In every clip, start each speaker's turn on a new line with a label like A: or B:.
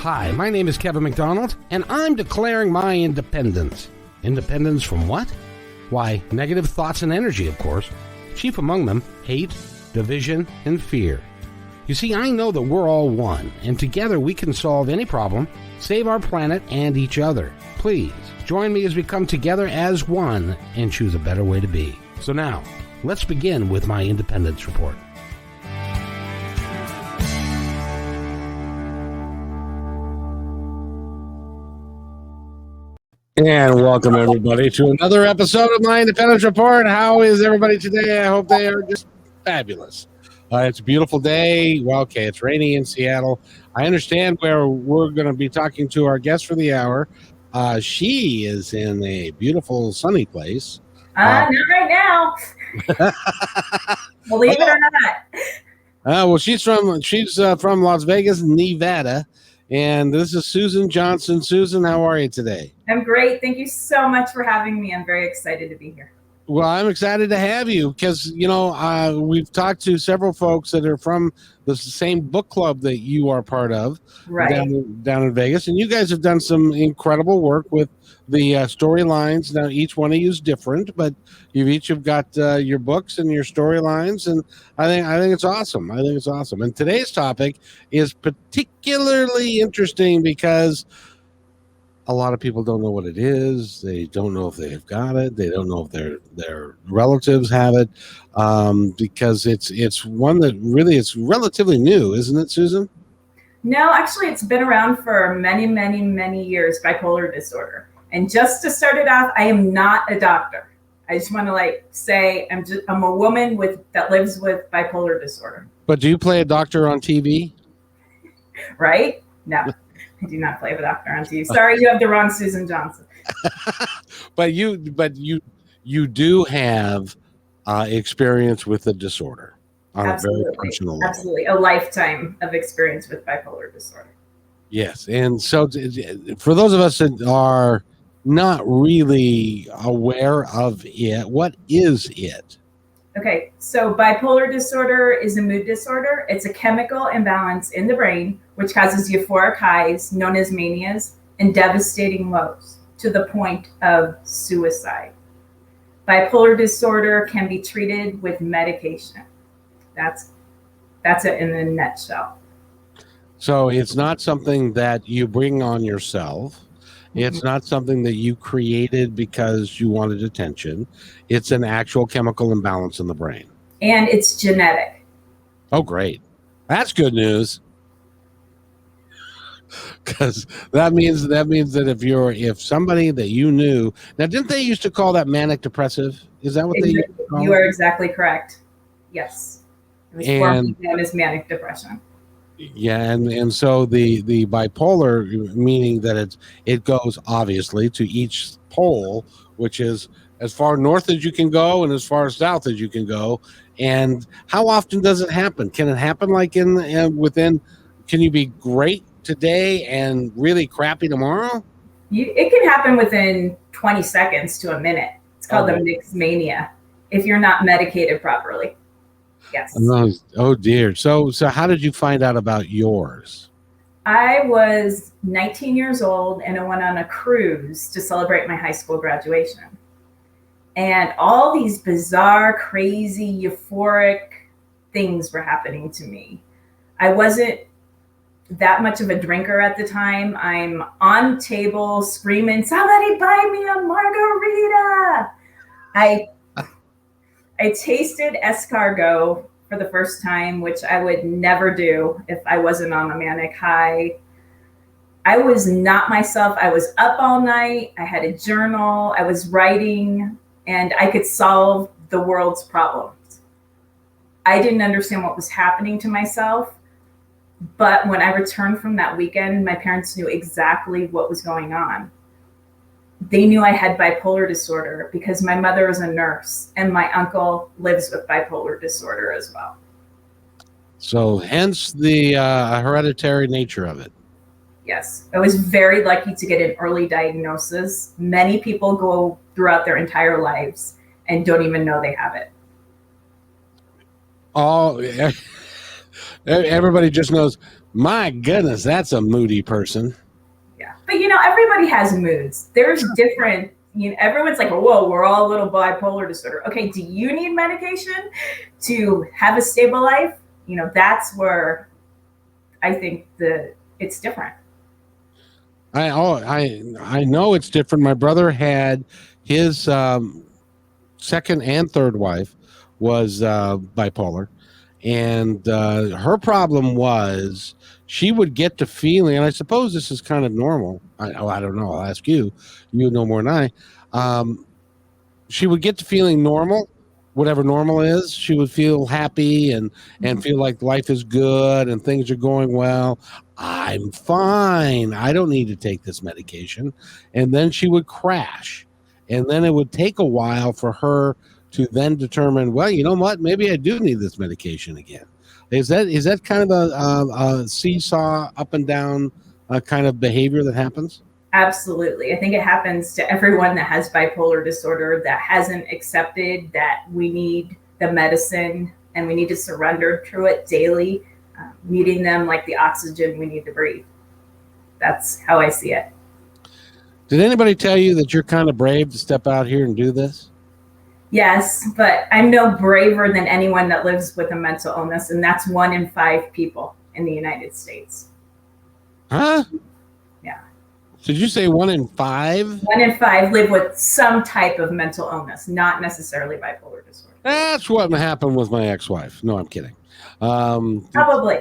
A: Hi, my name is Kevin McDonald, and I'm declaring my independence. Independence from what? Why, negative thoughts and energy, of course. Chief among them, hate, division, and fear. You see, I know that we're all one, and together we can solve any problem, save our planet and each other. Please, join me as we come together as one and choose a better way to be. So now, let's begin with my independence report. And welcome, everybody, to another episode of my Independence Report. How is everybody today? I hope they are just fabulous. It's a beautiful day. Well, okay, it's rainy in Seattle. I understand where we're going to be talking to our guest for the hour. She is in a beautiful, sunny place.
B: Not right now. Believe it or not.
A: Well, she's from Las Vegas, Nevada. And this is Susan Johnson. Susan, how are you today?
B: I'm great. Thank you so much for having me. I'm very excited to be here.
A: Well, I'm excited to have you because, we've talked to several folks that are from the same book club that you are part of,
B: right,
A: down in Vegas. And you guys have done some incredible work with the storylines. Now, each one of you is different, but you each have got your books and your storylines. And I think it's awesome. I think it's awesome. And today's topic is particularly interesting because a lot of people don't know what it is. They don't know if they've got it. They don't know if their relatives have it, because it's one that really it's relatively new, isn't it, Susan?
B: No, actually, it's been around for many, many, many years, bipolar disorder. And just to start it off, I am not a doctor. I just want to say I'm a woman that lives with bipolar disorder.
A: But do you play a doctor on TV?
B: Right? No. I do not play the doctor on TV. Sorry, you have the wrong Susan Johnson.
A: but you do have experience with the disorder on
B: absolutely,
A: a very personal level.
B: Absolutely, a lifetime of experience with bipolar disorder.
A: Yes, and so for those of us that are not really aware of it, what is it?
B: Okay, so bipolar disorder is a mood disorder. It's a chemical imbalance in the brain, which causes euphoric highs, known as manias, and devastating lows, to the point of suicide. Bipolar disorder can be treated with medication. That's it in a nutshell.
A: So it's not something that you bring on yourself. It's not something that you created because you wanted attention. It's an actual chemical imbalance in the brain.
B: And it's genetic.
A: Oh, great. That's good news. Because that means that if somebody that you knew, now didn't they used to call that manic depressive? Is that what they used to call it?
B: You are exactly correct. Yes. It was formerly known as manic depression.
A: Yeah, and so the bipolar, meaning that it goes obviously to each pole, which is as far north as you can go and as far south as you can go. And how often does it happen? Can it happen can you be great today and really crappy tomorrow?
B: It can happen within 20 seconds to a minute. It's called the mixed mania if you're not medicated properly. Yes.
A: Oh dear. So how did you find out about yours?
B: I was 19 years old and I went on a cruise to celebrate my high school graduation. And all these bizarre, crazy, euphoric things were happening to me. I wasn't that much of a drinker at the time. I'm on table screaming, "Somebody buy me a margarita." I tasted escargot for the first time, which I would never do if I wasn't on a manic high. I was not myself. I was up all night. I had a journal. I was writing, and I could solve the world's problems. I didn't understand what was happening to myself. But when I returned from that weekend, my parents knew exactly what was going on. They knew I had bipolar disorder because my mother is a nurse and my uncle lives with bipolar disorder as well.
A: So hence the hereditary nature of it.
B: Yes. I was very lucky to get an early diagnosis. Many people go throughout their entire lives and don't even know they have it.
A: Oh, everybody just knows My goodness, that's a moody person.
B: Yeah. But everybody has moods. There's different, everyone's like, whoa, we're all a little bipolar disorder. Okay, do you need medication to have a stable life? That's where I think it's different.
A: I know it's different. My brother had his second and third wife was bipolar, and her problem was she would get to feeling, and I suppose this is kind of normal. I don't know. I'll ask you. You know more than I. She would get to feeling normal, whatever normal is. She would feel happy and feel like life is good and things are going well. I'm fine. I don't need to take this medication. And then she would crash. And then it would take a while for her to then determine, well, you know what? Maybe I do need this medication again. Is that kind of a seesaw up and down kind of behavior that happens?
B: Absolutely. I think it happens to everyone that has bipolar disorder that hasn't accepted that we need the medicine and we need to surrender to it daily, needing them like the oxygen we need to breathe. That's how I see it.
A: Did anybody tell you that you're kind of brave to step out here and do this?
B: Yes, but I'm no braver than anyone that lives with a mental illness, and that's 1 in 5 people in the United States.
A: Huh?
B: Yeah.
A: Did you say 1 in 5?
B: 1 in 5 live with some type of mental illness, not necessarily bipolar disorder.
A: That's what happened with my ex-wife. No, I'm kidding.
B: Probably.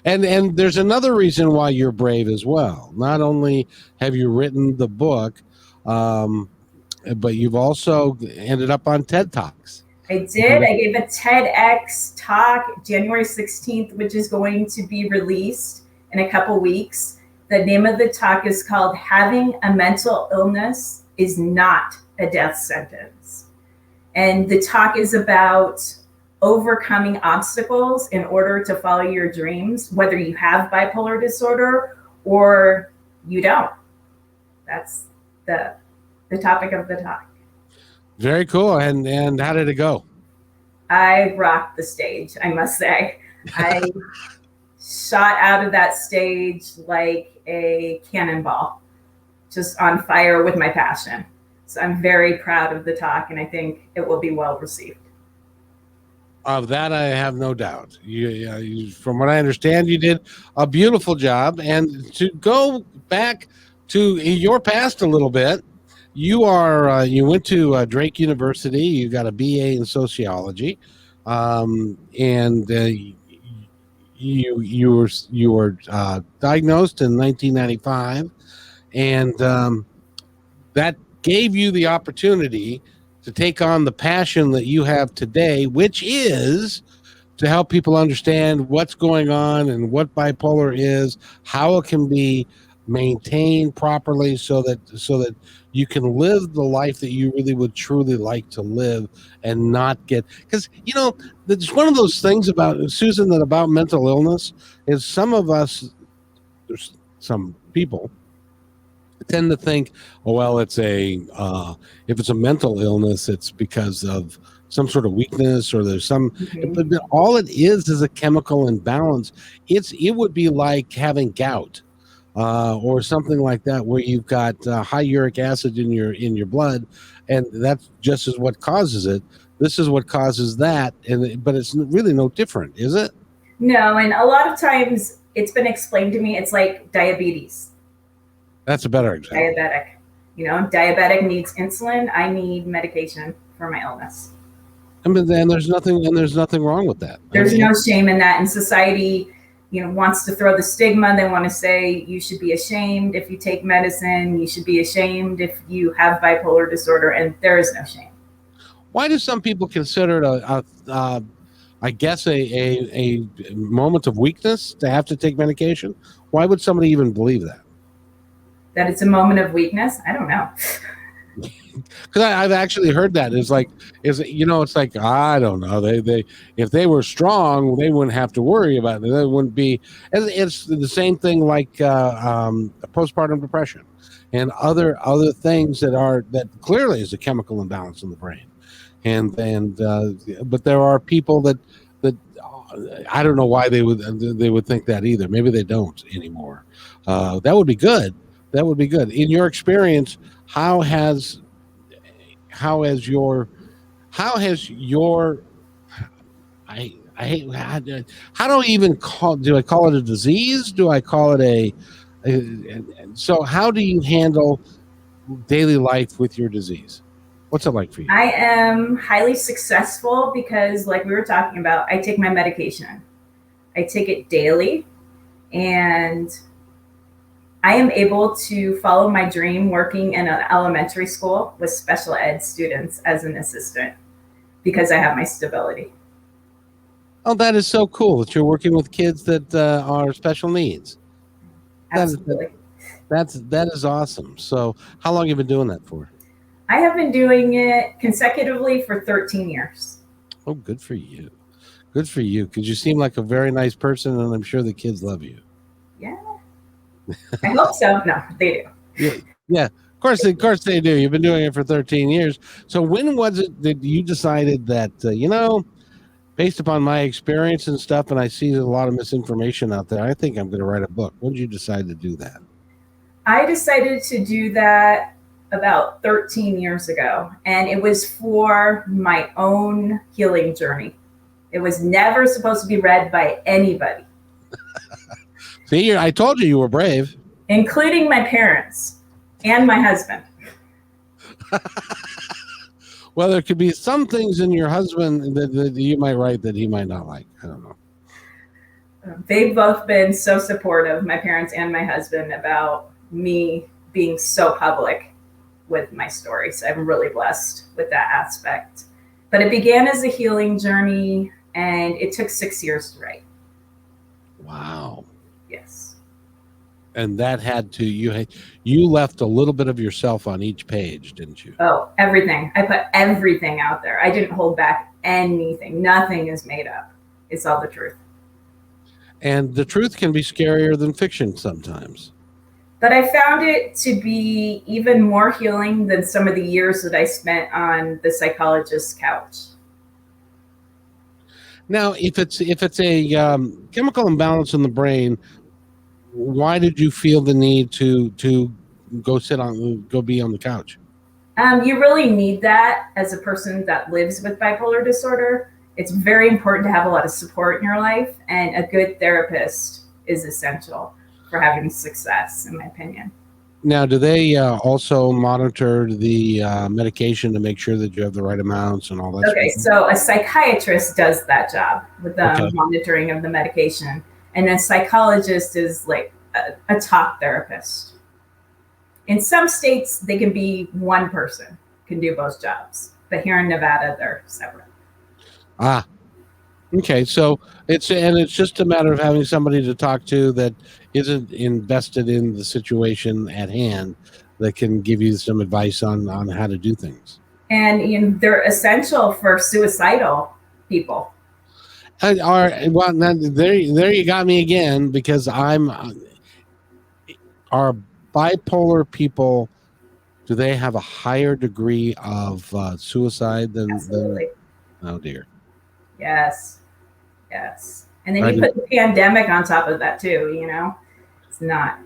A: And there's another reason why you're brave as well. Not only have you written the book, but you've also ended up on TED Talks.
B: I did. I gave a TEDx talk January 16th, which is going to be released in a couple weeks. The name of the talk is called Having a Mental Illness is Not a Death Sentence. And the talk is about overcoming obstacles in order to follow your dreams, whether you have bipolar disorder or you don't. That's the topic of the talk.
A: Very cool. And how did it go?
B: I rocked the stage, I must say. I shot out of that stage like a cannonball, just on fire with my passion. So I'm very proud of the talk, and I think it will be well received.
A: Of that, I have no doubt. You, from what I understand, you did a beautiful job. And to go back to your past a little bit, you went to Drake University. You got a BA in sociology, and you were diagnosed in 1995, and that gave you the opportunity to take on the passion that you have today, which is to help people understand what's going on and what bipolar is, how it can be maintained properly so that you can live the life that you really would truly like to live and not get, because it's one of those things about Susan, that about mental illness is some of us, there's some people tend to think, oh well, it's if it's a mental illness, it's because of some sort of weakness or there's some, but all it is a chemical imbalance. It would be like having gout or something like that, where you've got high uric acid in your blood, and that's just as what causes it. This is what causes that, but it's really no different, is it?
B: No, and a lot of times it's been explained to me, it's like diabetes.
A: That's a better example.
B: Diabetic. Diabetic needs insulin. I need medication for my illness.
A: And there's nothing wrong with that.
B: There's no shame in that. And society, wants to throw the stigma. They want to say you should be ashamed if you take medicine. You should be ashamed if you have bipolar disorder, and there is no shame.
A: Why do some people consider it a moment of weakness to have to take medication? Why would somebody even believe that?
B: That it's a moment of weakness? I don't know.
A: Because I've actually heard that. It's like I don't know. They if they were strong, they wouldn't have to worry about it. They wouldn't be. It's the same thing like postpartum depression and other things that clearly is a chemical imbalance in the brain. But there are people that I don't know why they would think that either. Maybe they don't anymore. That would be good. That would be good. In your experience, how has how has your how has your I hate how do I even call do I call it a disease? Do I call it so how do you handle daily life with your disease? What's it like for you?
B: I am highly successful because, like we were talking about, I take my medication. I take it daily, and I am able to follow my dream working in an elementary school with special ed students as an assistant because I have my stability.
A: Oh, that is so cool that you're working with kids that are special needs.
B: Absolutely.
A: That is awesome. So, how long have you been doing that for?
B: I have been doing it consecutively for 13 years.
A: Oh, good for you. Good for you, because you seem like a very nice person, and I'm sure the kids love you.
B: Yeah. I hope so. No, they
A: do. Yeah. Of course they do. You've been doing it for 13 years. So when was it that you decided that, based upon my experience and stuff, and I see a lot of misinformation out there, I think I'm going to write a book. When did you decide to do that?
B: I decided to do that about 13 years ago, and it was for my own healing journey. It was never supposed to be read by anybody.
A: See, I told you were brave.
B: Including my parents and my husband.
A: Well, there could be some things in your husband that you might write that he might not like. I don't know.
B: They've both been so supportive, my parents and my husband, about me being so public with my story. So I'm really blessed with that aspect. But it began as a healing journey, and it took 6 years to write.
A: Wow.
B: Yes.
A: And that had to, you left a little bit of yourself on each page, didn't you?
B: Oh, everything. I put everything out there. I didn't hold back anything. Nothing is made up. It's all the truth.
A: And the truth can be scarier than fiction sometimes.
B: But I found it to be even more healing than some of the years that I spent on the psychologist's couch.
A: Now, if it's a chemical imbalance in the brain, why did you feel the need to go be on the couch?
B: You really need that as a person that lives with bipolar disorder. It's very important to have a lot of support in your life, and a good therapist is essential for having success, in my opinion.
A: Now, do they also monitor the medication to make sure that you have the right amounts and all that?
B: Okay, so a psychiatrist does that job with the
A: Okay.
B: monitoring of the medication. And a psychologist is like a talk therapist. In some states, they can be one person, can do both jobs. But here in Nevada, they're separate.
A: Ah, okay. So it's just a matter of having somebody to talk to that isn't invested in the situation at hand, that can give you some advice on how to do things.
B: And they're essential for suicidal people.
A: Well, now, there you got me again, because are bipolar people, do they have a higher degree of suicide than?
B: Absolutely.
A: Oh dear.
B: Yes. And then you put the pandemic on top of that too. It's not.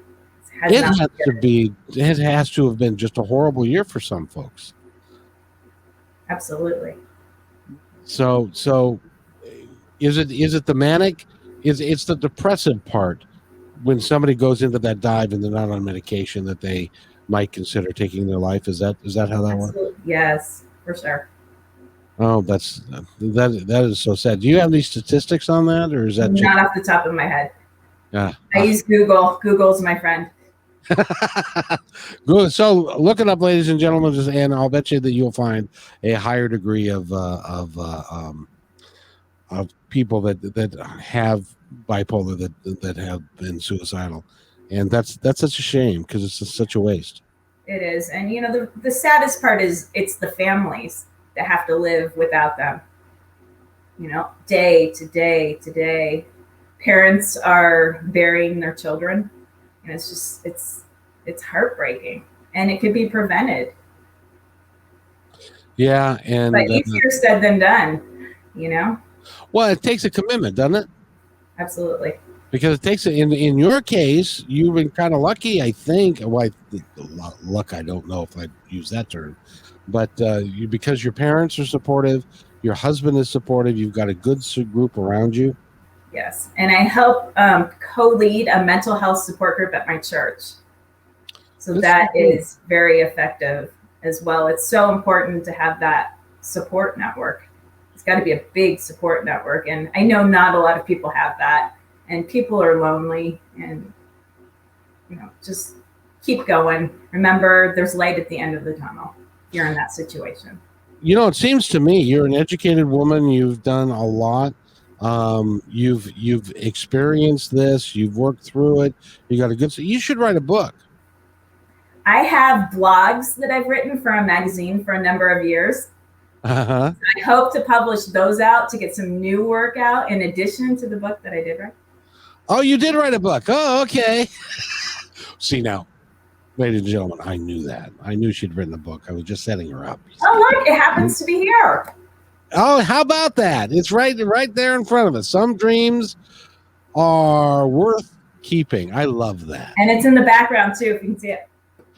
A: It has to have been just a horrible year for some folks.
B: Absolutely.
A: So is it the manic? It's the depressive part when somebody goes into that dive and they're not on medication that they might consider taking their life. Is that how that works?
B: Yes, for sure.
A: Oh, that is so sad. Do you have any statistics on that, or is that
B: not off the top of my head?
A: Yeah,
B: I use Google. Google's my friend.
A: Good. So look it up, ladies and gentlemen, and I'll bet you that you'll find a higher degree of people that have bipolar that have been suicidal, and that's such a shame, because it's just such a waste.
B: It is, and the saddest part is it's the families that have to live without them. Day to day to day, parents are burying their children, and it's heartbreaking, and it could be prevented.
A: Yeah, and
B: but easier said than done.
A: Well, it takes a commitment, doesn't it?
B: Absolutely.
A: Because it takes in your case, you've been kind of lucky, I think. Well, luck, I don't know if I'd use that term, but because your parents are supportive, your husband is supportive, you've got a good group around you.
B: Yes, and I help co-lead a mental health support group at my church. So that is very effective as well. It's so important to have that support network. It's got to be a big support network, and I know not a lot of people have that. And people are lonely, and just keep going. Remember, there's light at the end of the tunnel if you're in that situation.
A: It seems to me you're an educated woman. You've done a lot. You've experienced this. You've worked through it. You got a good. You should write a book.
B: I have blogs that I've written for a magazine for a number of years.
A: Uh-huh.
B: I hope to publish those out to get some new work out in addition to the book that I did write.
A: Oh, you did write a book. Oh, okay. See now, ladies and gentlemen, I knew that. I knew she'd written a book. I was just setting her up.
B: Oh, look, it happens to be here.
A: Oh, how about that? It's right there in front of us. Some dreams are worth keeping. I love that.
B: And it's in the background too, if you can see it.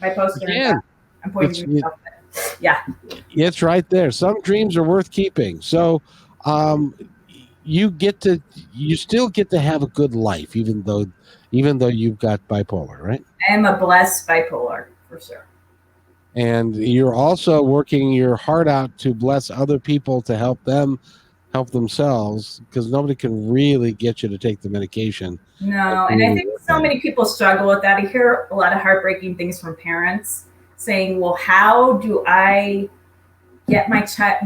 B: My poster.
A: Yeah.
B: I'm pointing to myself. Yeah.
A: It's right there. Some dreams are worth keeping. So you still get to have a good life, even though you've got bipolar, right?
B: I am a blessed bipolar, for sure.
A: And you're also working your heart out to bless other people to help them help themselves, because nobody can really get you to take the medication.
B: No, and I think so many people struggle with that. I hear a lot of heartbreaking things from parents saying, well, how do I get my child,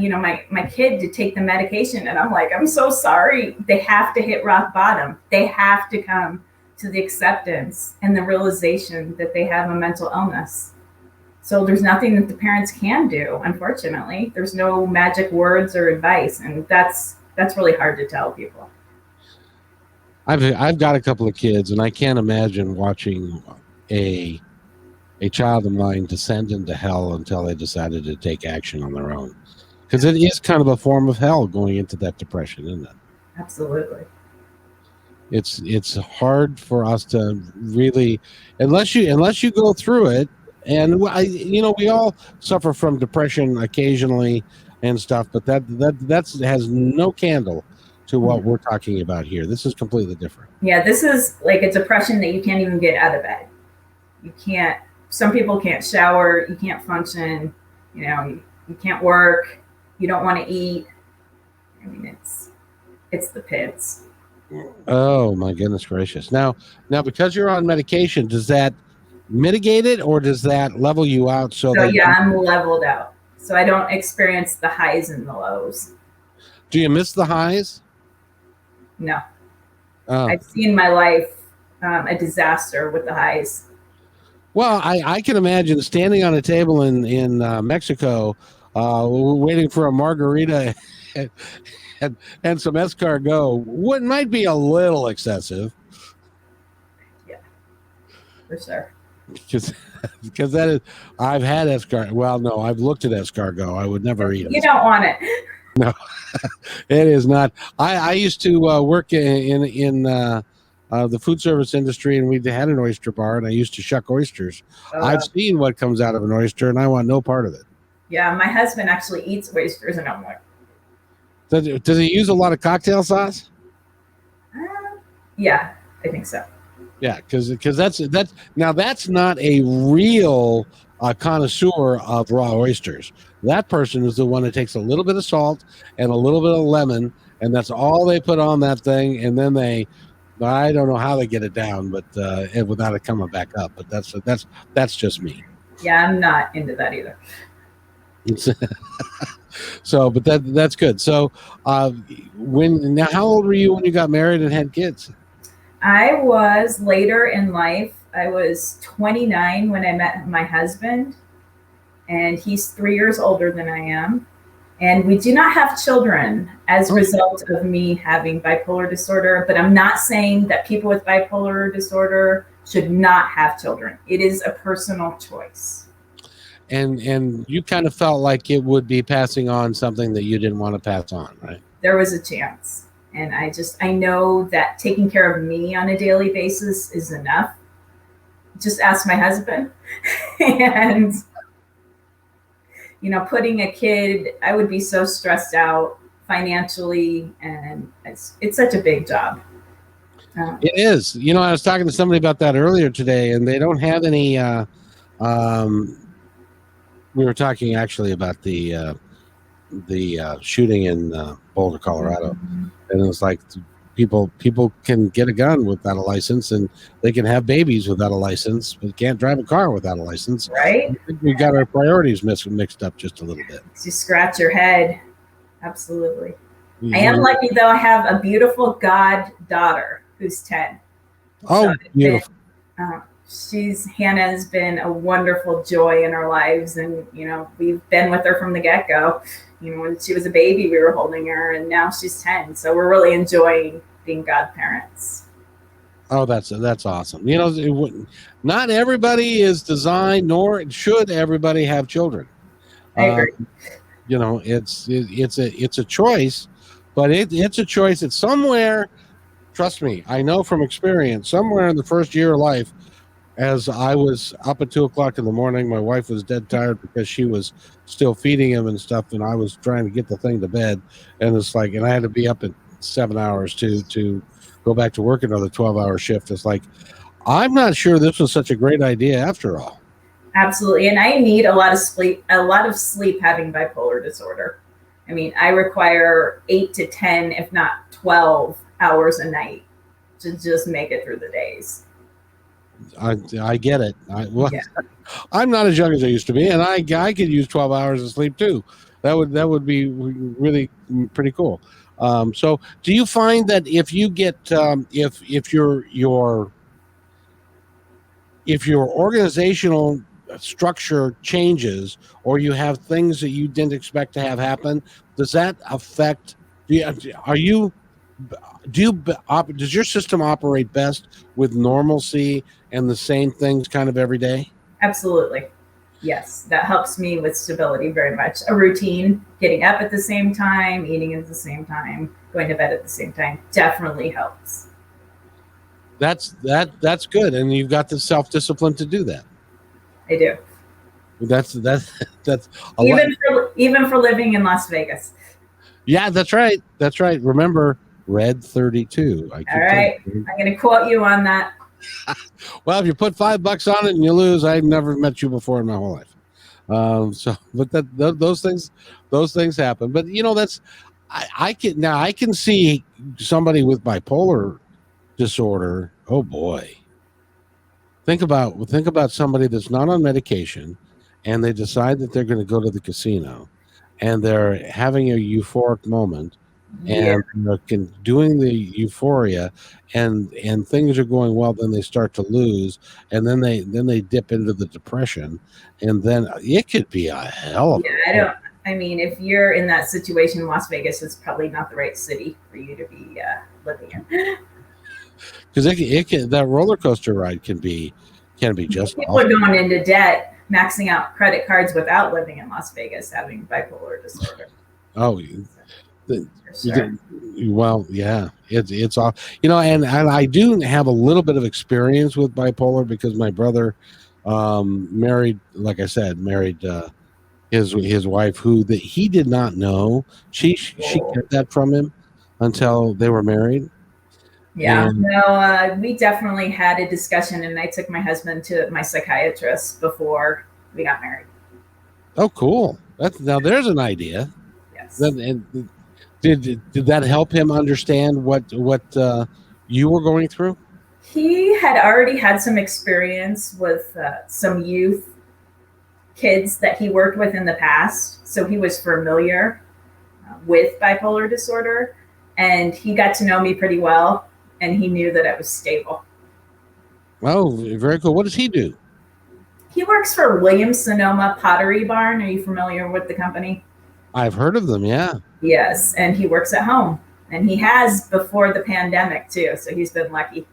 B: my kid to take the medication? And I'm like, I'm so sorry. They have to hit rock bottom. They have to come to the acceptance and the realization that they have a mental illness. So there's nothing that the parents can do, unfortunately. There's no magic words or advice, and that's really hard to tell people.
A: I've got a couple of kids, and I can't imagine watching a child of mine descend into hell until they decided to take action on their own, because it is kind of a form of hell going into that depression, isn't it?
B: Absolutely.
A: It's hard for us to really, unless you go through it. And we all suffer from depression occasionally and stuff, but that has no candle to what we're talking about here. This is completely different.
B: Yeah, this is like a depression that you can't even get out of bed. You can't. Some people can't shower. You can't function. You can't work. You don't want to eat. I mean, it's the pits.
A: Oh my goodness gracious! Now, because you're on medication, does that mitigate it, or does that level you out? So
B: yeah, I'm leveled out, so I don't experience the highs and the lows.
A: Do you miss the highs?
B: No. I've seen my life a disaster with the highs.
A: Well, I can imagine standing on a table in Mexico, waiting for a margarita and some escargot. Might be a little excessive.
B: Yeah, for sure.
A: Because that is, I've had escargot. Well, no, I've looked at escargot. I would never eat it.
B: You don't want it.
A: No, it is not. I used to work in the food service industry, and we had an oyster bar, and I used to shuck oysters. I've seen what comes out of an oyster, and I want no part of it.
B: Yeah, my husband actually eats oysters, and I'm like,
A: does he use a lot of cocktail sauce?
B: Yeah, I think so.
A: Yeah, because that's not a real connoisseur of raw oysters. That person is the one that takes a little bit of salt and a little bit of lemon, and that's all they put on that thing, and then I don't know how they get it down, but without it coming back up. But that's just me.
B: Yeah, I'm not into that either.
A: So, but that's good. So, how old were you when you got married and had kids?
B: I was later in life. I was 29 when I met my husband, and he's 3 years older than I am. And we do not have children as a result of me having bipolar disorder, but I'm not saying that people with bipolar disorder should not have children. It is a personal choice.
A: And you kind of felt like it would be passing on something that you didn't want to pass on, right?
B: there was a chance. And I know that taking care of me on a daily basis is enough. Just ask my husband. And, putting a kid, I would be so stressed out financially, and it's such a big job.
A: It is. I was talking to somebody about that earlier today, and they don't have any. We were talking actually about the shooting in Boulder, Colorado, and it was like people can get a gun without a license, and they can have babies without a license, but can't drive a car without a license.
B: Right?
A: I think we got our priorities mixed up just a little bit.
B: You scratch your head. Absolutely. Mm-hmm. I am lucky, though. I have a beautiful goddaughter who's 10.
A: Oh, so beautiful.
B: Hannah has been a wonderful joy in our lives, and we've been with her from the get-go. When she was a baby, we were holding her, and now she's 10. So we're really enjoying being godparents.
A: Oh, that's awesome. Not everybody is designed, nor should everybody have children.
B: I agree.
A: It's a choice, but it's a choice that somewhere, trust me, I know from experience, somewhere in the first year of life, as I was up at 2:00 in the morning, my wife was dead tired because she was still feeding him and stuff, and I was trying to get the thing to bed, and I had to be up at 7 hours to go back to work another 12-hour shift. It's like, I'm not sure this was such a great idea after all.
B: Absolutely, and I need a lot of sleep having bipolar disorder. I mean, I require 8 to 10, if not 12 hours a night to just make it through the days.
A: I get it. I'm not as young as I used to be, and I could use 12 hours of sleep too. That would be really pretty cool. So, do you find that if you get if your organizational structure changes, or you have things that you didn't expect to have happen, does that affect? Does your system operate best with normalcy and the same things kind of every day?
B: Absolutely. Yes, that helps me with stability very much. A routine, getting up at the same time, eating at the same time, going to bed at the same time definitely helps.
A: That's good, and you've got the self-discipline to do that.
B: I do.
A: That's
B: even for living in Las Vegas.
A: Yeah, that's right. Remember, Red 32.
B: All right, I'm going to quote you on that.
A: Well, if you put $5 on it and you lose, I've never met you before in my whole life. Those things happen. But I can see somebody with bipolar disorder. Oh boy. Think about somebody that's not on medication, and they decide that they're going to go to the casino, and they're having a euphoric moment, and they're doing the euphoria, and things are going well. Then they start to lose, and then they dip into the depression, and then it could be a hell of.
B: I mean, if you're in that situation, Las Vegas is probably not the right city for you to be living in.
A: Because that roller coaster ride can be just
B: people are going into debt, maxing out credit cards without living in Las Vegas, having bipolar disorder.
A: Oh,
B: sure.
A: Well, yeah, it's all and I do have a little bit of experience with bipolar because my brother married his wife, who he did not know. She kept that from him until they were married.
B: Yeah, we definitely had a discussion, and I took my husband to my psychiatrist before we got married.
A: Oh, cool! Now there's an idea.
B: Yes.
A: Did that help him understand what you were going through?
B: He had already had some experience with some youth kids that he worked with in the past, so he was familiar with bipolar disorder, and he got to know me pretty well. And he knew that I was stable.
A: Oh, very cool. What does he do?
B: He works for Williams-Sonoma Pottery Barn. Are you familiar with the company?
A: I've heard of them, yeah.
B: Yes, and he works at home. And he has before the pandemic, too, so he's been lucky.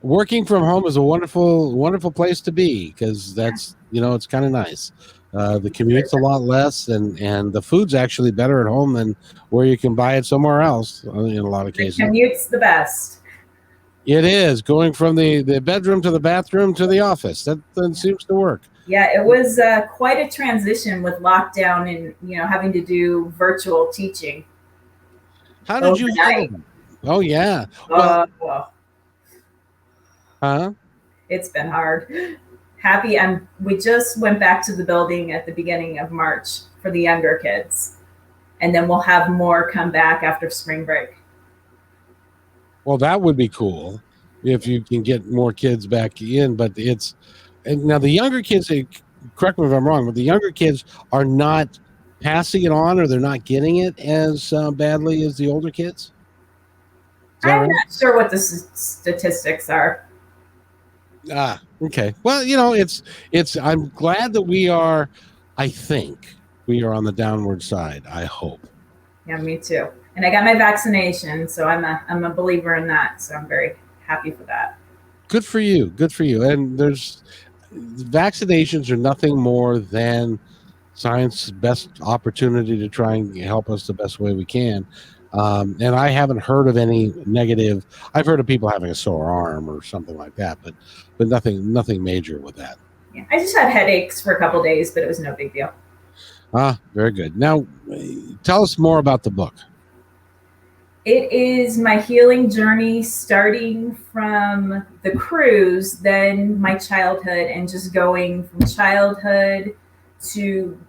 A: Working from home is a wonderful, wonderful place to be because that's, it's kind of nice. The commute's a lot less, and the food's actually better at home than where you can buy it somewhere else in a lot of
B: The
A: cases.
B: commute's the best.
A: It is going from the bedroom to the bathroom to the office. That seems to work.
B: Yeah, it was quite a transition with lockdown and having to do virtual teaching.
A: How did you handle them? Oh yeah. Well,
B: it's been hard. We just went back to the building at the beginning of March for the younger kids, and then we'll have more come back after spring break.
A: Well, that would be cool if you can get more kids back in, but now the younger kids, correct me if I'm wrong, but the younger kids are not passing it on, or they're not getting it as badly as the older kids.
B: I'm not sure what the statistics are.
A: Okay. Well, I'm glad that I think we are on the downward side. I hope.
B: Yeah, me too. And I got my vaccination, so I'm a believer in that. So I'm very happy for that.
A: Good for you. Good for you. And vaccinations are nothing more than science's best opportunity to try and help us the best way we can. And I haven't heard of any negative. I've heard of people having a sore arm or something like that, but nothing major with that.
B: Yeah, I just had headaches for a couple of days, but it was no big deal.
A: Very good. Now, tell us more about the book.
B: It is my healing journey, starting from the cruise, then my childhood, and just going from childhood to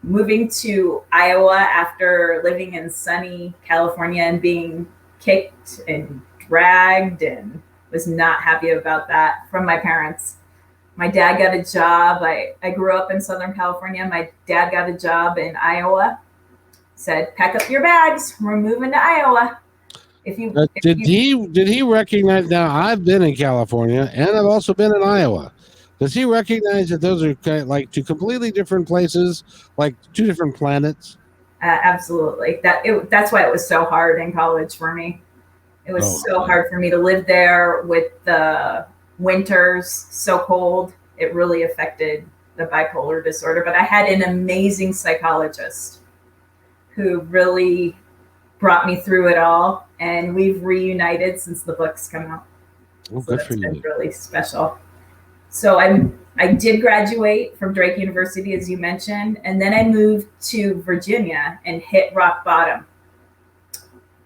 B: moving to Iowa after living in sunny California and being kicked and dragged, and was not happy about that from my parents. My dad got a job. I grew up in Southern California. My dad got a job in Iowa. Said, pack up your bags. We're moving to Iowa.
A: Did he recognize? Now, I've been in California and I've also been in Iowa. Does he recognize that those are kind of like two completely different places, like two different planets?
B: Absolutely. That's why it was so hard in college for me. It was hard for me to live there with the winters so cold. It really affected the bipolar disorder. But I had an amazing psychologist who really brought me through it all, and we've reunited since the book's come out.
A: Oh, good for you.
B: Been really special. So I did graduate from Drake University, as you mentioned, and then I moved to Virginia and hit rock bottom.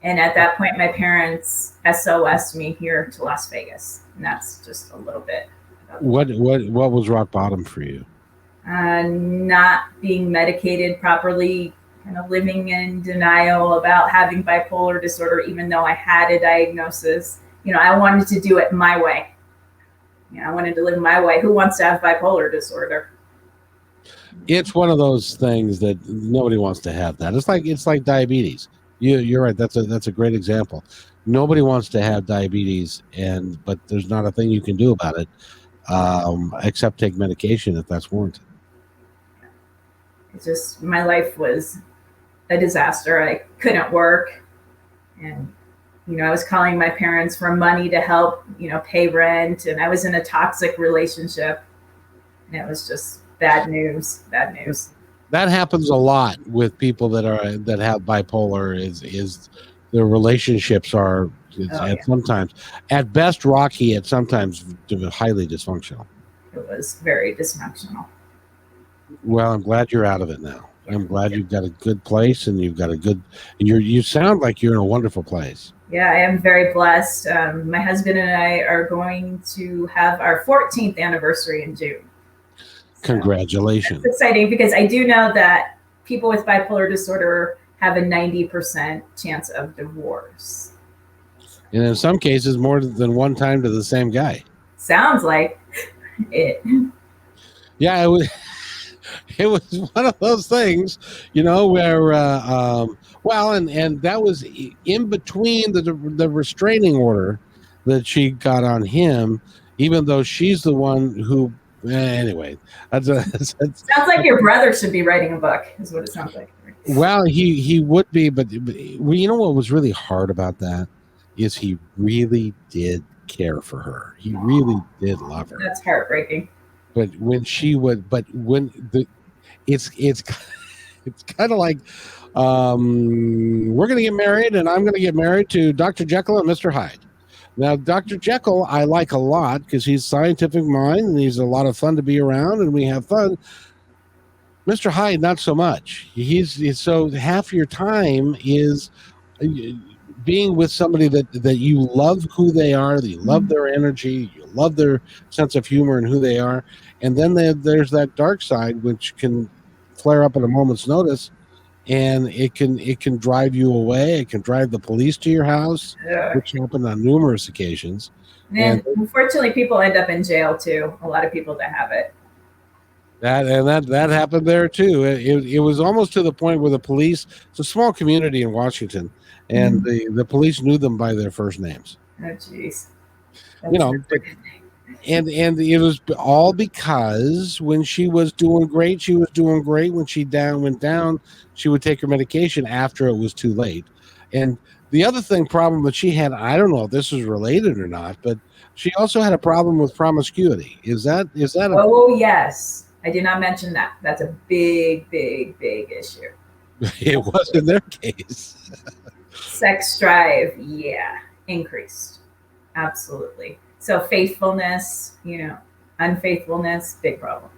B: And at that point, my parents SOS'd me here to Las Vegas, and that's just a little bit.
A: What was rock bottom for you?
B: Not being medicated properly, kind of living in denial about having bipolar disorder, even though I had a diagnosis. I wanted to do it my way. I wanted to live my way. Who wants to have bipolar disorder?
A: It's one of those things that nobody wants to have. That it's like diabetes. You're right. That's a great example. Nobody wants to have diabetes, but there's not a thing you can do about it, except take medication if that's warranted.
B: It's just, my life was a disaster. I couldn't work, and I was calling my parents for money to help pay rent, and I was in a toxic relationship, and it was just bad news. That
A: happens a lot with people that have bipolar. Is their relationships are sometimes at best rocky, at sometimes highly dysfunctional.
B: It was very dysfunctional.
A: Well, I'm glad you're out of it now. I'm glad you've got a good place, and you've got you sound like you're in a wonderful place.
B: Yeah, I am very blessed. My husband and I are going to have our 14th anniversary in June.
A: Congratulations.
B: It's exciting because I do know that people with bipolar disorder have a 90% chance of divorce.
A: And in some cases, more than one time to the same guy.
B: Sounds like it.
A: Yeah, it was one of those things, where, and that was in between the restraining order that she got on him, even though she's the one who, anyway.
B: Sounds like your brother should be writing a book, is what it sounds like.
A: Well, he would be, but what was really hard about that is he really did care for her. He really did love her.
B: That's heartbreaking.
A: But when it's it's kind of like we're going to get married, and I'm going to get married to Dr. Jekyll and Mr. Hyde. Now, Dr. Jekyll, I like a lot because he's scientific mind and he's a lot of fun to be around, and we have fun. Mr. Hyde, not so much. He's so half your time is being with somebody that you love who they are, that you love their energy, you love their sense of humor and who they are, and then there's that dark side which can flare up at a moment's notice, and it can drive you away. It can drive the police to your house, which happened on numerous occasions.
B: And unfortunately, people end up in jail too. A lot of people that have it.
A: That happened there too. It was almost to the point where the police. It's a small community in Washington, and the police knew them by their first names.
B: Oh, jeez.
A: And it was all because when she was doing great, she was doing great. When she went down, she would take her medication after it was too late. And the other problem that she had, I don't know if this is related or not, but she also had a problem with promiscuity. Is that
B: Oh, yes. I did not mention that. That's a big issue.
A: It was in their case.
B: Sex drive, yeah, increased. Absolutely. So faithfulness, unfaithfulness, big problem.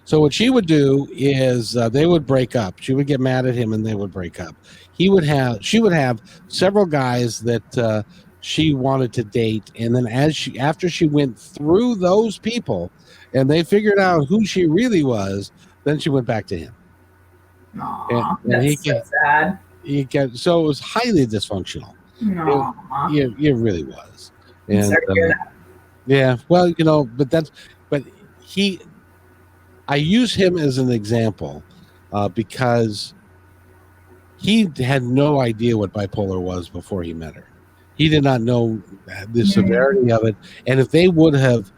A: So what she would do is they would break up. She would get mad at him and they would break up. She would have several guys that she wanted to date, and then after she went through those people and they figured out who she really was, then she went back to him.
B: Aww, that's so sad.
A: So it was highly dysfunctional. It really was. And yeah, well, but I use him as an example because he had no idea what bipolar was before he met her. He did not know the severity of it. And if he would have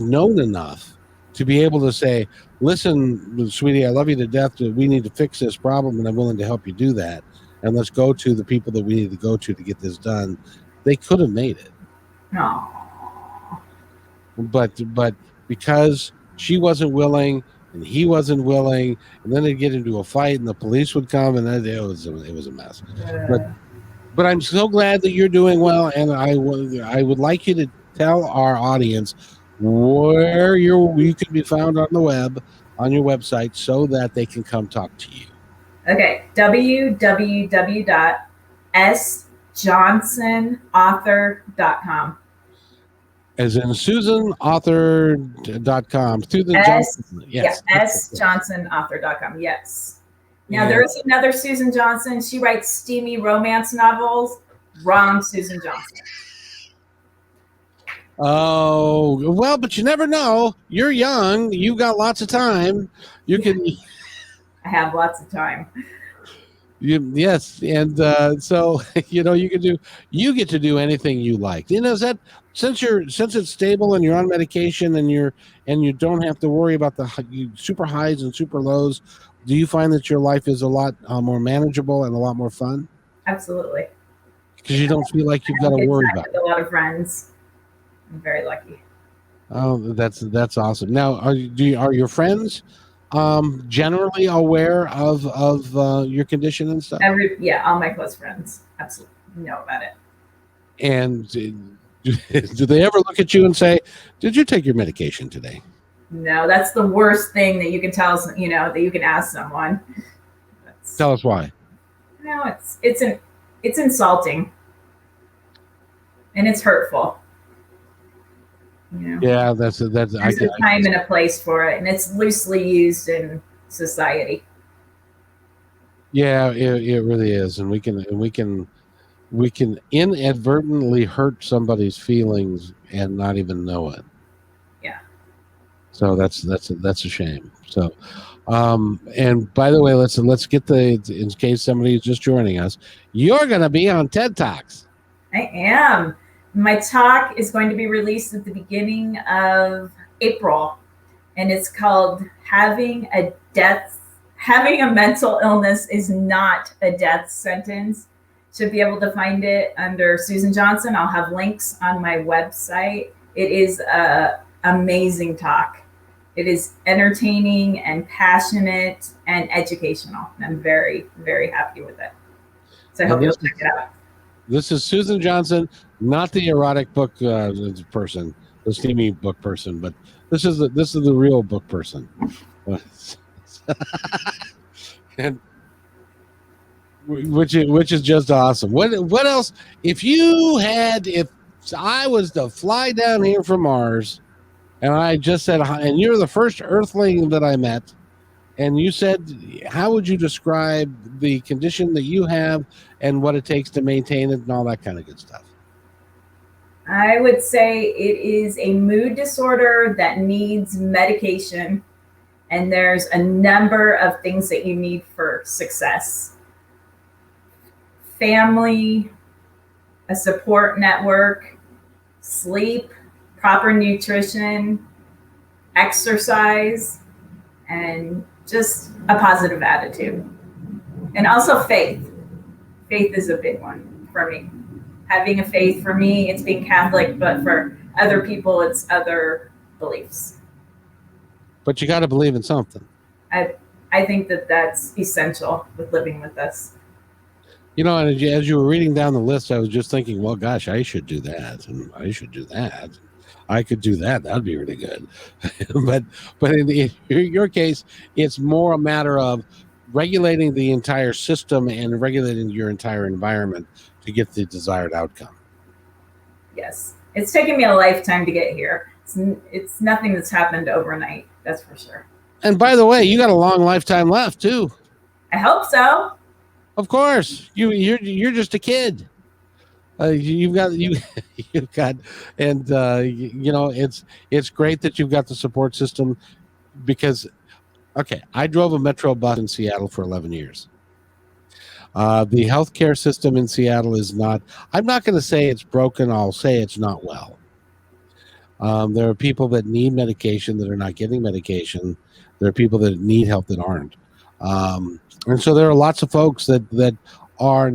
A: known enough to be able to say, listen, sweetie, I love you to death. We need to fix this problem, and I'm willing to help you do that. And let's go to the people that we need to go to get this done. They could have made it.
B: No.
A: But because she wasn't willing and he wasn't willing, and then they'd get into a fight and the police would come, and it was a mess. But I'm so glad that you're doing well, and I would like you to tell our audience where you can be found on the web, on your website, so that they can come talk to you.
B: Okay, www.sjonsonauthor.com.
A: As in SusanAuthor.com.
B: SJonsonAuthor.com. Yes. Now, there is another Susan Johnson. She writes steamy romance novels. Wrong Susan Johnson.
A: Oh, well, but you never know. You're young. You've got lots of time.
B: I have lots of time.
A: Yes, and so you get to do anything you like. Is that since it's stable and you're on medication and you don't have to worry about the super highs and super lows. Do you find that your life is a lot more manageable and a lot more fun?
B: Absolutely.
A: Because you don't feel like you've got to worry about it.
B: A lot of friends. I'm very lucky.
A: Oh, that's awesome. Now, are your friends generally aware of your condition and stuff?
B: All my close friends absolutely know about it.
A: And do they ever look at you and say, "Did you take your medication today?"
B: No, that's the worst thing that you can tell. That you can ask someone.
A: Tell us why.
B: No, it's insulting, and it's hurtful.
A: Yeah, there's a
B: time and a place for it, and it's loosely used in society.
A: Yeah, it really is, and we can inadvertently hurt somebody's feelings and not even know it.
B: Yeah.
A: So that's a shame. So, and by the way, let's get in case somebody's just joining us, you're going to be on TED Talks.
B: I am. My talk is going to be released at the beginning of April, and it's called Having a Mental Illness is Not a Death Sentence. Should be able to find it under Susan Johnson. I'll have links on my website. It is an amazing talk. It is entertaining and passionate and educational. And I'm very, very happy with it. So I hope you'll check it out.
A: This is Susan Johnson, not the erotic book person, the steamy book person, but this is the real book person. And which is just awesome. What else? If I was to fly down here from Mars, and I just said hi, and you're the first Earthling that I met, and you said, how would you describe the condition that you have and what it takes to maintain it and all that kind of good stuff?
B: I would say it is a mood disorder that needs medication, and there's a number of things that you need for success. Family, a support network, sleep, proper nutrition, exercise, and just a positive attitude. And also faith. Faith is a big one for me. Having a faith, for me, it's being Catholic, but for other people, it's other beliefs.
A: But you got to believe in something.
B: I think that that's essential with living with us.
A: You know, and as you were reading down the list, I was just thinking, well, gosh, I should do that, and I should do that. I could do that. That'd be really good. but in your case, it's more a matter of regulating the entire system and regulating your entire environment to get the desired outcome.
B: Yes. It's taken me a lifetime to get here. It's nothing that's happened overnight. That's for sure.
A: And by the way, you got a long lifetime left too.
B: I hope so.
A: Of course, you're just a kid. You've got, and you know, it's great that you've got the support system, because, okay, I drove a Metro bus in Seattle for 11 years. The healthcare system in Seattle is not, I'm not going to say it's broken. I'll say it's not well. There are people that need medication that are not getting medication. There are people that need help that aren't. And so there are lots of folks that are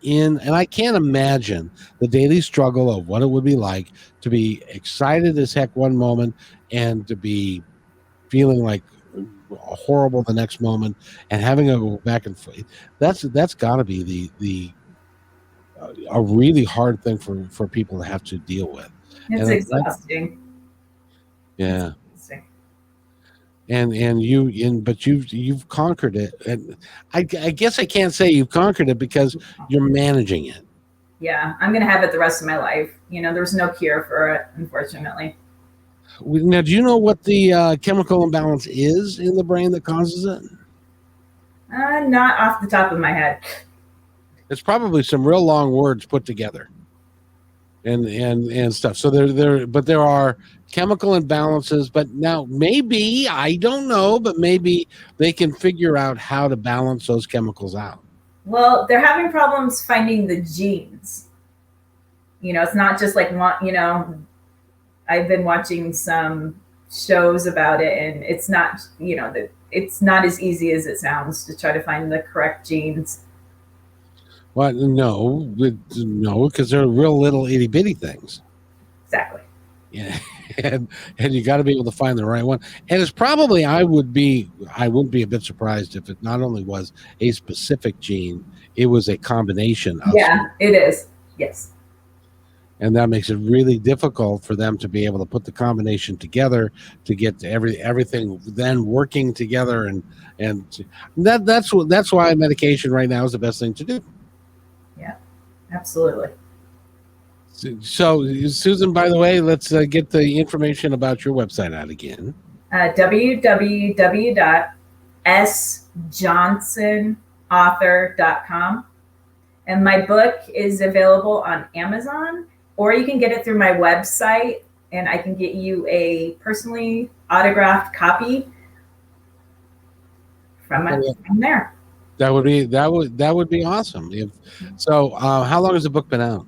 A: in, and I can't imagine the daily struggle of what it would be like to be excited as heck one moment and to be feeling like horrible the next moment and having to go back and forth. That's got to be a really hard thing for people to have to deal with.
B: It's exhausting.
A: Yeah. But you've conquered it, and I guess I can't say you've conquered it because you're managing it.
B: Yeah, I'm gonna have it the rest of my life. You know, there's no cure for it, unfortunately.
A: Now, do you know what the chemical imbalance is in the brain that causes it?
B: Not off the top of my head.
A: It's probably some real long words put together, and stuff. So there are chemical imbalances, but now maybe, I don't know, but maybe they can figure out how to balance those chemicals out.
B: Well, they're having problems finding the genes. You know, it's not just like one, you know, I've been watching some shows about it, and it's not, you know, it's not as easy as it sounds to try to find the correct genes.
A: Well, no, because they're real little itty bitty things.
B: Exactly.
A: Yeah, and you got to be able to find the right one. And it's probably, I wouldn't be a bit surprised if it not only was a specific gene, it was a combination of.
B: Yeah, it is. Yes.
A: And that makes it really difficult for them to be able to put the combination together to get everything then working together, and that's why medication right now is the best thing to do.
B: Yeah, absolutely.
A: So, Susan, by the way, let's get the information about your website out again.
B: www.sjohnsonauthor.com. And my book is available on Amazon, or you can get it through my website, and I can get you a personally autographed copy from there.
A: That would be awesome. How long has the book been out?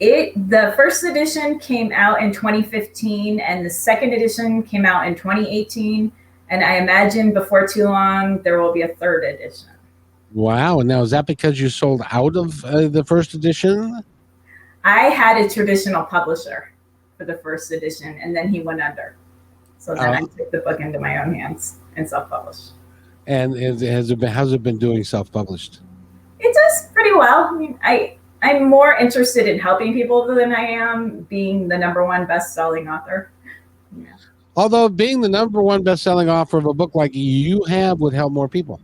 B: The first edition came out in 2015, and the second edition came out in 2018. And I imagine before too long, there will be a third edition.
A: Wow. And now, is that because you sold out of the first edition?
B: I had a traditional publisher for the first edition, and then he went under. So then I took the book into my own hands and self-published.
A: And how's it been doing self-published?
B: It does pretty well. I mean, I'm more interested in helping people than I am being the #1 best-selling author. Yeah.
A: Although being the #1 best-selling author of a book like you have would help more people.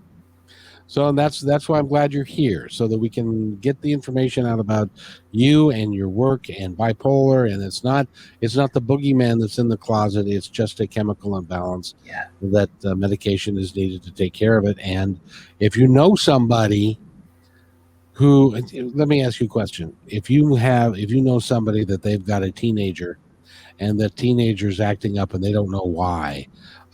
A: So that's why I'm glad you're here, so that we can get the information out about you and your work and bipolar. And it's not the boogeyman that's in the closet. It's just a chemical imbalance that medication is needed to take care of it. And if you know somebody who, let me ask you a question: if you know somebody that they've got a teenager, and the teenager's acting up and they don't know why,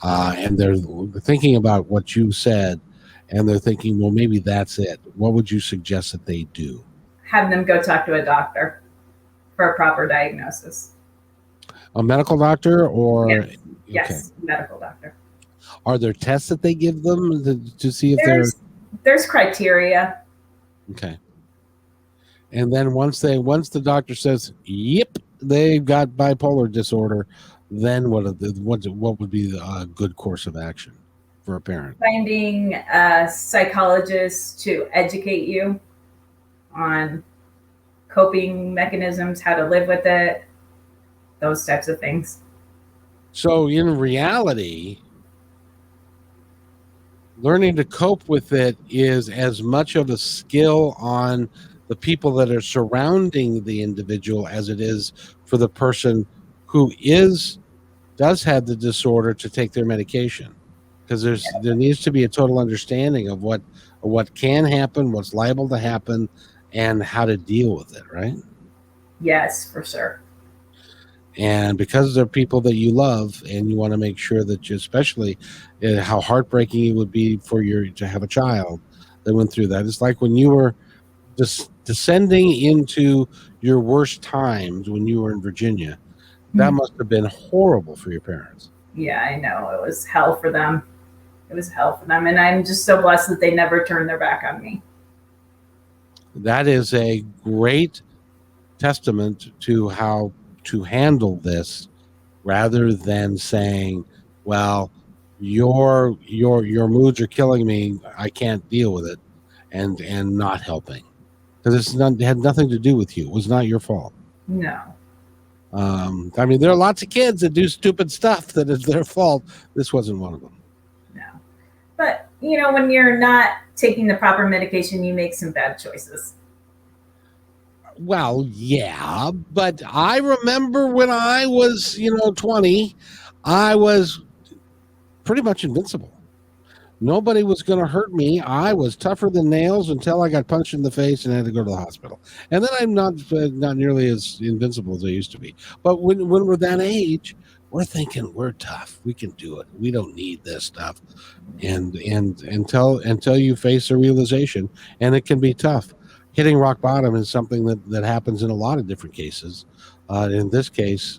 A: and they're thinking about what you said, and they're thinking, well, maybe that's it. What would you suggest that they do?
B: Have them go talk to a doctor for a proper diagnosis.
A: A medical doctor, or
B: yes, medical doctor.
A: Are there tests that they give them to see if
B: there's criteria?
A: Okay. And then once the doctor says, yep, they've got bipolar disorder, then what would be a good course of action for a parent?
B: Finding a psychologist to educate you on coping mechanisms, how to live with it, those types of things.
A: So in reality, learning to cope with it is as much of a skill on the people that are surrounding the individual as it is for the person who does have the disorder to take their medication, because there needs to be a total understanding of what can happen, what's liable to happen, and how to deal with it, right?
B: Yes, for sure.
A: And because they're people that you love, and you want to make sure that you, especially how heartbreaking it would be to have a child that went through that. It's like when you were just descending into your worst times when you were in Virginia. That must have been horrible for your parents.
B: Yeah, I know. It was hell for them. And I'm just so blessed that they never turned their back on me.
A: That is a great testament to how to handle this, rather than saying, well, your moods are killing me, I can't deal with it, and not helping. Because it had nothing to do with you. It was not your fault.
B: No.
A: I mean, there are lots of kids that do stupid stuff that is their fault. This wasn't one of them.
B: No. But, when you're not taking the proper medication, you make some bad choices.
A: Well, yeah, but I remember when I was, 20, I was pretty much invincible. Nobody was going to hurt me. I was tougher than nails until I got punched in the face and had to go to the hospital. And then I'm not nearly as invincible as I used to be. But when we're that age, we're thinking we're tough. We can do it. We don't need this stuff. And until you face a realization, and it can be tough. Hitting rock bottom is something that happens in a lot of different cases. In this case,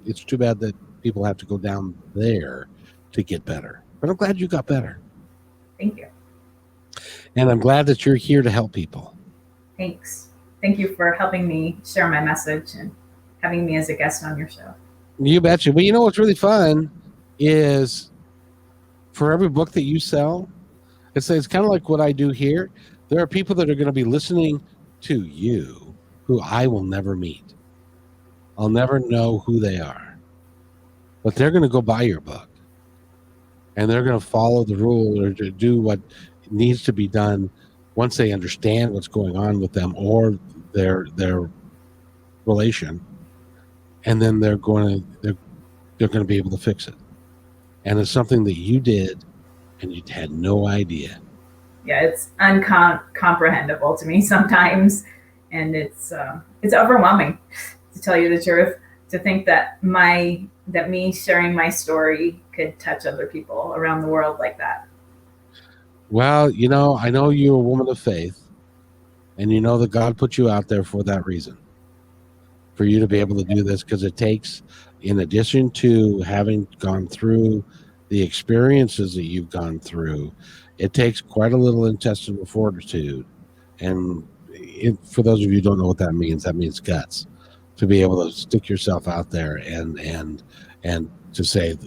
A: it's too bad that people have to go down there to get better. But I'm glad you got better.
B: Thank you.
A: And I'm glad that you're here to help people.
B: Thanks. Thank you for helping me share my message and having me as a guest on your show.
A: You betcha. But what's really fun is, for every book that you sell, it's kind of like what I do here. There are people that are going to be listening to you who I will never meet. I'll never know who they are. But they're going to go buy your book. And they're going to follow the rule, or to do what needs to be done once they understand what's going on with them or their relation. And then they're going to be able to fix it. And it's something that you did, and you had no idea.
B: Yeah, it's uncomprehendable to me sometimes, and it's overwhelming, to tell you the truth, to think that me sharing my story could touch other people around the world like that.
A: Well, I know you're a woman of faith, and you know that God put you out there for that reason, for you to be able to do this, because it takes, in addition to having gone through the experiences that you've gone through, it takes quite a little intestinal fortitude. And for those of you who don't know what that means guts, to be able to stick yourself out there and to say,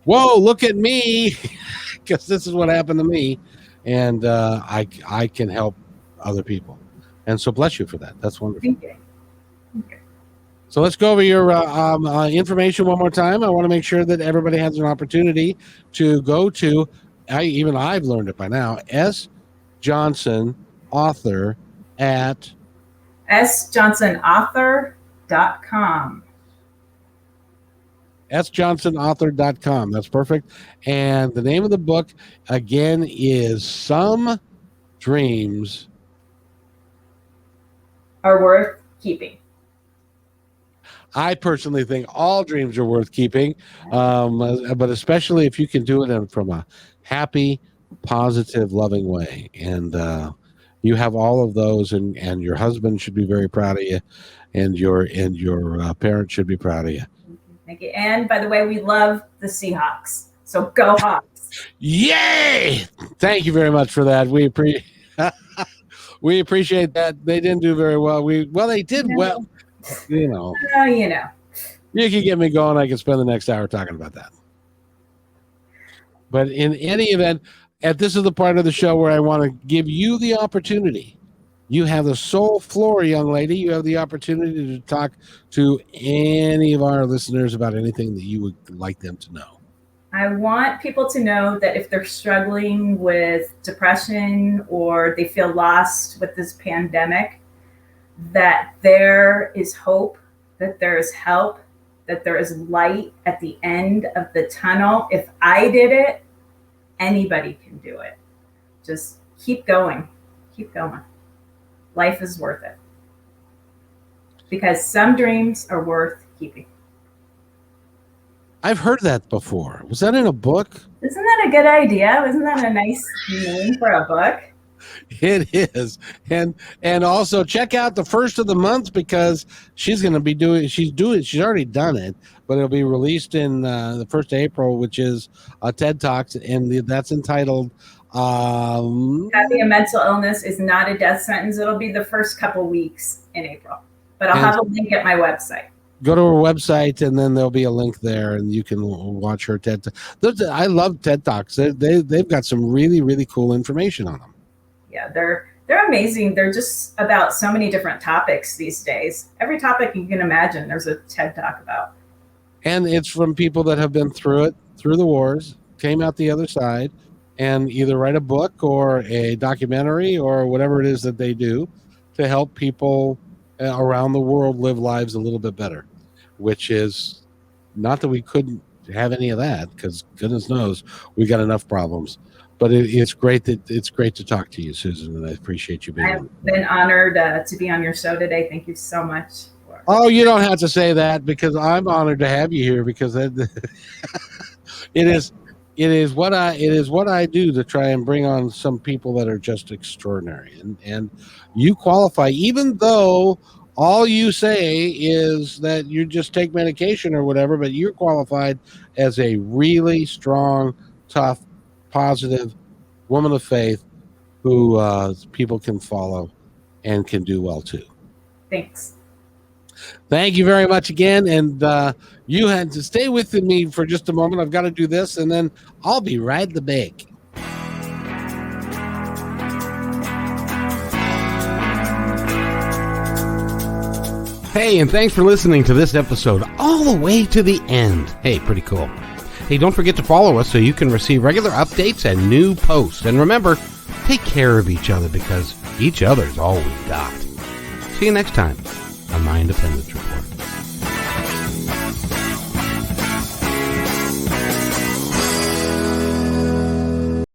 A: whoa, look at me, because this is what happened to me, and I can help other people. And so bless you for that. That's wonderful.
B: Thank you. Okay.
A: So let's go over your information one more time. I want to make sure that everybody has an opportunity to go to, I've learned it by now, S. Johnson Author at
B: sjohnsonauthor.com.
A: sjohnsonauthor.com. That's perfect. And the name of the book, again, is Some Dreams
B: Are Worth Keeping.
A: I personally think all dreams are worth keeping, but especially if you can do it from a happy, positive, loving way. And you have all of those, and your husband should be very proud of you, and your parents should be proud of you.
B: Thank you. And by the way, we love the Seahawks. So go Hawks.
A: Yay! Thank you very much for that. We appreciate that. They didn't do very well. They did well. You know. You can get me going. I can spend the next hour talking about that. But in any event, this is the part of the show where I want to give you the opportunity. You have the sole floor, young lady. You have the opportunity to talk to any of our listeners about anything that you would like them to know.
B: I want people to know that if they're struggling with depression or they feel lost with this pandemic, that there is hope, that there is help, that there is light at the end of the tunnel. If I did it, anybody can do it. Just keep going. Keep going. Life is worth it. Because some dreams are worth keeping.
A: I've heard that before. Was that in a book?
B: Isn't that a good idea? Isn't that a nice name for a book?
A: It is. And also check out the first of the month, because she's going to be she's already done it, but it'll be released in the 1st of April, which is a TED Talks, and that's entitled
B: Having a Mental Illness is Not a Death Sentence. It'll be the first couple weeks in April, but I'll have a link at my website. Go
A: to her website, and then there'll be a link there, and you can watch her TED. I love TED Talks. They've got some really, really cool information on them.
B: Yeah, they're amazing. They're just about so many different topics these days. Every topic you can imagine, there's a TED Talk about.
A: And it's from people that have been through the wars, came out the other side, and either write a book or a documentary or whatever it is that they do to help people around the world live lives a little bit better, which is not that we couldn't have any of that, because goodness knows we got enough problems. But it's great to talk to you, Susan, and I appreciate you being here.
B: I've been honored to be on your show today. Thank you so much.
A: Oh, you don't have to say that, because I'm honored to have you here, because it is what I do to try and bring on some people that are just extraordinary, and you qualify, even though all you say is that you just take medication or whatever, but you're qualified as a really strong, tough, positive woman of faith who people can follow and can do well too.
B: Thanks.
A: Thank you very much again. And you had to stay with me for just a moment. I've got to do this, and then I'll be right back. Hey, and thanks for listening to this episode all the way to the end. Hey, pretty cool. Hey, don't forget to follow us so you can receive regular updates and new posts. And remember, take care of each other, because each other's all we've got. See you next time on My Independence Report.